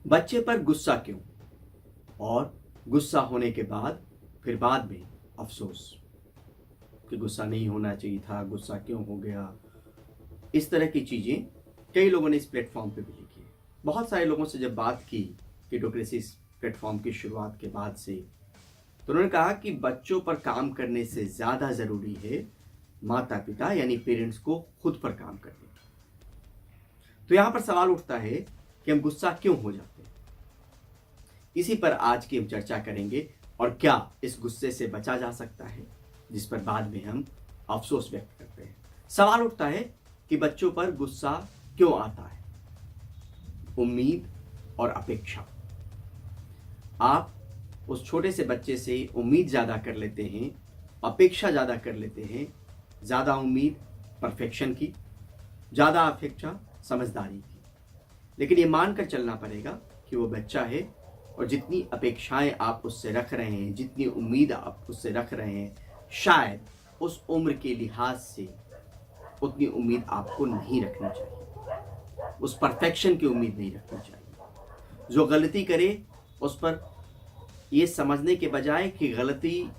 बच्चे पर गुस्सा क्यों? और गुस्सा होने के बाद फिर बाद में अफसोस कि गुस्सा नहीं होना चाहिए था, गुस्सा क्यों हो गया। इस तरह की चीज़ें कई लोगों ने इस प्लेटफॉर्म पे भी लिखी है। बहुत सारे लोगों से जब बात की किडोक्रेसी इस प्लेटफॉर्म की शुरुआत के बाद से, तो उन्होंने कहा कि बच्चों पर काम करने से ज़्यादा ज़रूरी है माता पिता यानी पेरेंट्स को खुद पर काम करने। तो यहाँ पर सवाल उठता है कि हम गुस्सा क्यों हो जाते हैं। इसी पर आज की हम चर्चा करेंगे और क्या इस गुस्से से बचा जा सकता है जिस पर बाद में हम अफसोस व्यक्त करते हैं। सवाल उठता है कि बच्चों पर गुस्सा क्यों आता है। उम्मीद और अपेक्षा। आप उस छोटे से बच्चे से उम्मीद ज़्यादा कर लेते हैं, अपेक्षा ज़्यादा कर लेते हैं। ज़्यादा उम्मीद परफेक्शन की, ज़्यादा अपेक्षा समझदारी की। लेकिन ये मानकर चलना पड़ेगा कि वो बच्चा है और जितनी अपेक्षाएं आप उससे रख रहे हैं, जितनी उम्मीद आप उससे रख रहे हैं, शायद उस उम्र के लिहाज से उतनी उम्मीद आपको नहीं रखनी चाहिए। उस परफेक्शन की उम्मीद नहीं रखनी चाहिए। जो गलती करे उस पर ये समझने के बजाय कि गलती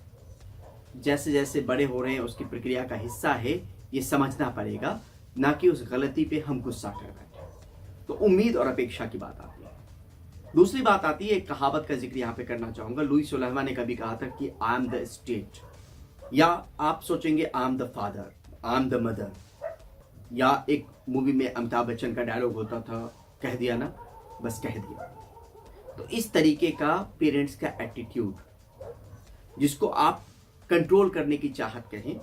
जैसे जैसे बड़े हो रहे हैं उसकी प्रक्रिया का हिस्सा है, ये समझना पड़ेगा, ना कि उस गलती पे हम गुस्सा कर रहे हैं। तो उम्मीद और अपेक्षा की बात आती है। दूसरी बात आती है, एक कहावत का जिक्र यहाँ पे करना चाहूंगा। लुई सुलेहमा ने कभी कहा था कि आई एम द स्टेट, या आप सोचेंगे I am the father, I am the mother, या एक मूवी में अमिताभ बच्चन का डायलॉग होता था, कह दिया ना, बस कह दिया। तो इस तरीके का पेरेंट्स का एटीट्यूड, जिसको आप कंट्रोल करने की चाहत कहें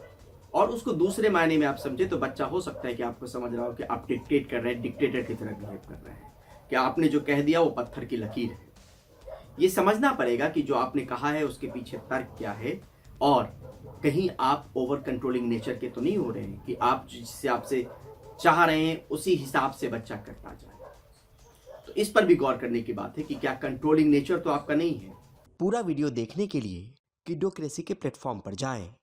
और उसको दूसरे मायने में आप समझे, तो बच्चा हो सकता है कि आपको समझ रहा हो कि आप डिक्टेट कर रहे हैं, डिक्टेटर की तरह बिहेव कर रहे हैं, कि आपने जो कह दिया वो पत्थर की लकीर है। ये समझना पड़ेगा कि जो आपने कहा है उसके पीछे तर्क क्या है, और कहीं आप ओवर कंट्रोलिंग नेचर के तो नहीं हो रहे हैं कि आप जिससे आपसे चाह रहे हैं उसी हिसाब से बच्चा करता जाए। तो इस पर भी गौर करने की बात है कि क्या कंट्रोलिंग नेचर तो आपका नहीं है। पूरा वीडियो देखने के लिए किडोक्रेसी के प्लेटफॉर्म पर जाएं।